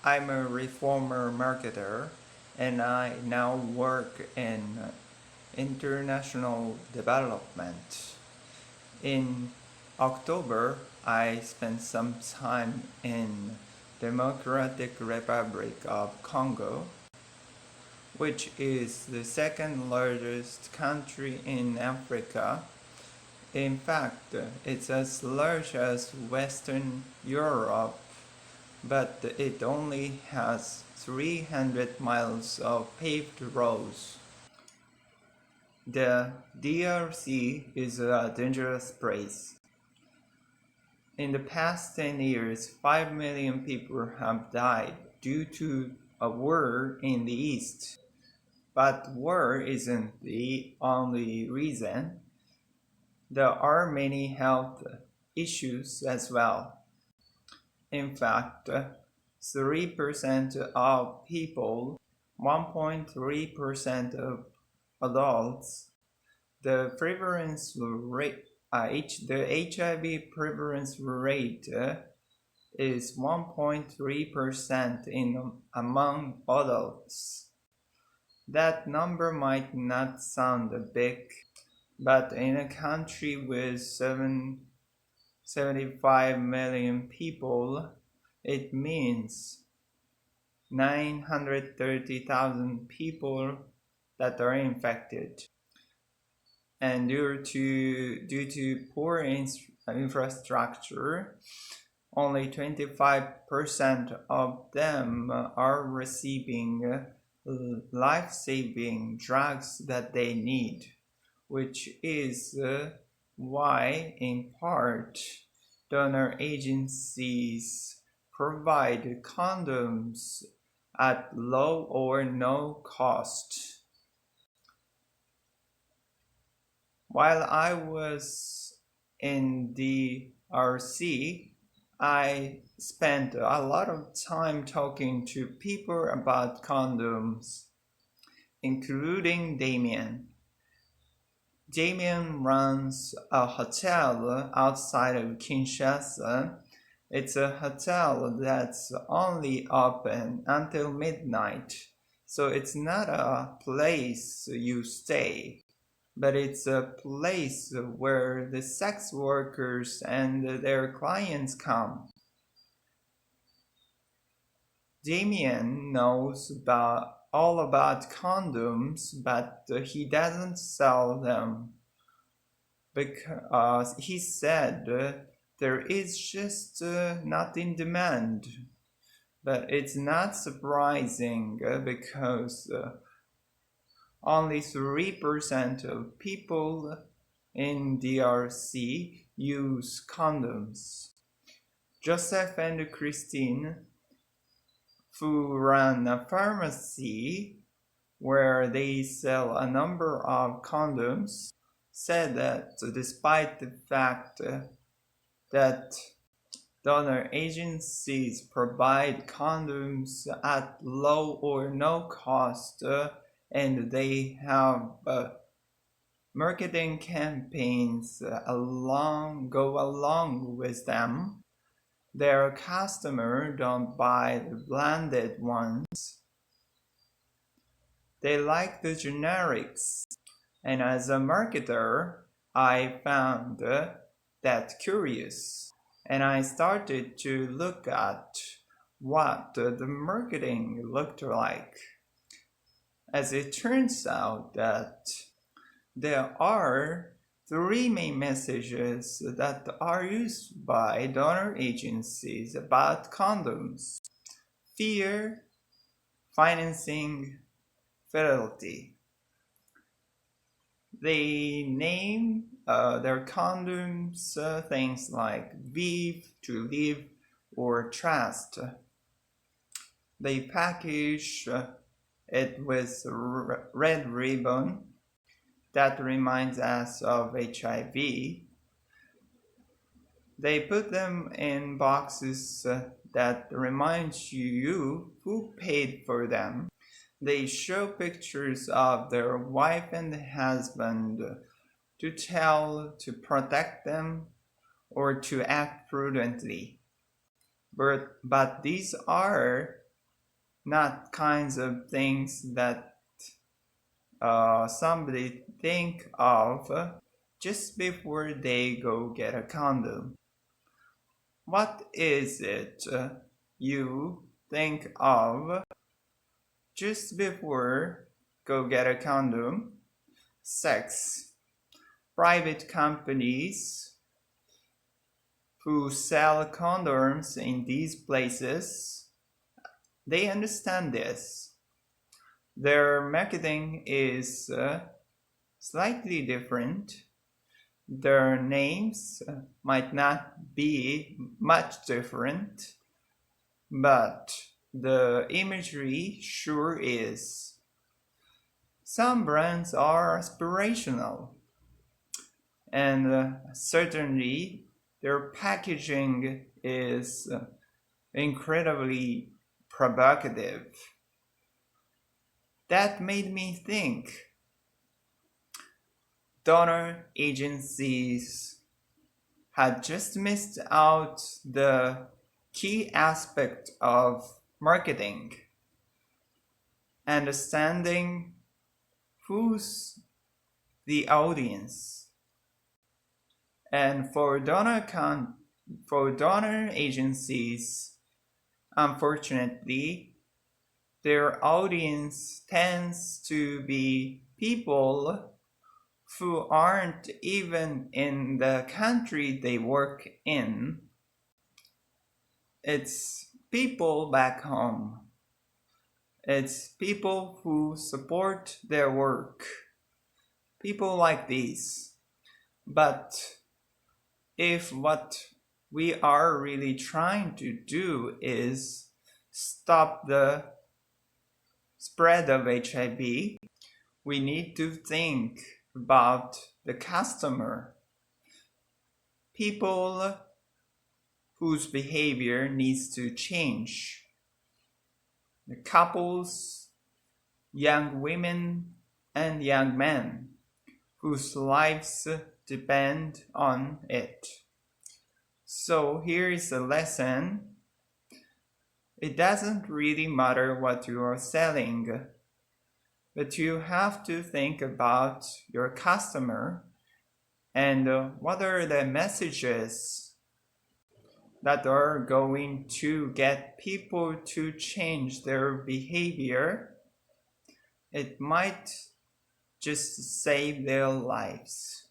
I'm a reformer marketer and I now work in international development. In October, I spent some time in Democratic Republic of Congo, which is the second largest country in Africa. In fact, it's as large as Western Europe, but it only has 300 miles of paved roads. The DRC is a dangerous place. In the past 10 years, 5 million people have died due to a war in the east. But war isn't the only reason. There are many health issues as well. In fact, 3% of people, 1.3% of adults, the HIV prevalence rate is 1.3% among adults. That number might not sound big, but in a country with 75 million people, it means 930,000 people that are infected. And due to poor infrastructure, only 25% of them are receiving life-saving drugs that they need, which is why, in part, donor agencies provide condoms at low or no cost. While I was in the DRC, I spent a lot of time talking to people about condoms, including Damien. Damien runs a hotel outside of Kinshasa. It's a hotel that's only open until midnight, so it's not a place you stay, but it's a place where the sex workers and their clients come. Damien knows all about condoms, but he doesn't sell them because he said there is just not in demand. But it's not surprising because only 3% of people in DRC use condoms. Joseph and Christine, who run a pharmacy where they sell a number of condoms, said that despite the fact that donor agencies provide condoms at low or no cost, and they have marketing campaigns go along with them, their customers don't buy the blended ones. They like the generics. And as a marketer, I found that curious. And I started to look at what the marketing looked like. As it turns out that there are 3 main messages that are used by donor agencies about condoms: fear, financing, fidelity. They name their condoms things like vive, to live, or trust. They package it with red ribbon that reminds us of HIV. They put them in boxes that remind you who paid for them. They show pictures of their wife and husband to protect them or to act prudently. But these are not kinds of things that somebody think of just before they go get a condom. What is it you think of just before go get a condom? Sex. Private companies who sell condoms in these places, they understand this. Their marketing is slightly different. Their names might not be much different, but the imagery sure is. Some brands are aspirational, and certainly their packaging is incredibly provocative. That made me think. Donor agencies had just missed out the key aspect of marketing, understanding who's the audience. And for donor agencies, unfortunately, their audience tends to be people who aren't even in the country they work in. It's people back home. It's people who support their work. People like these. But if what we are really trying to do is stop the spread of HIV, we need to think about the customer. People whose behavior needs to change. The couples, young women and young men whose lives depend on it. So here is a lesson. It doesn't really matter what you are selling, but you have to think about your customer and what are the messages that are going to get people to change their behavior. It might just save their lives.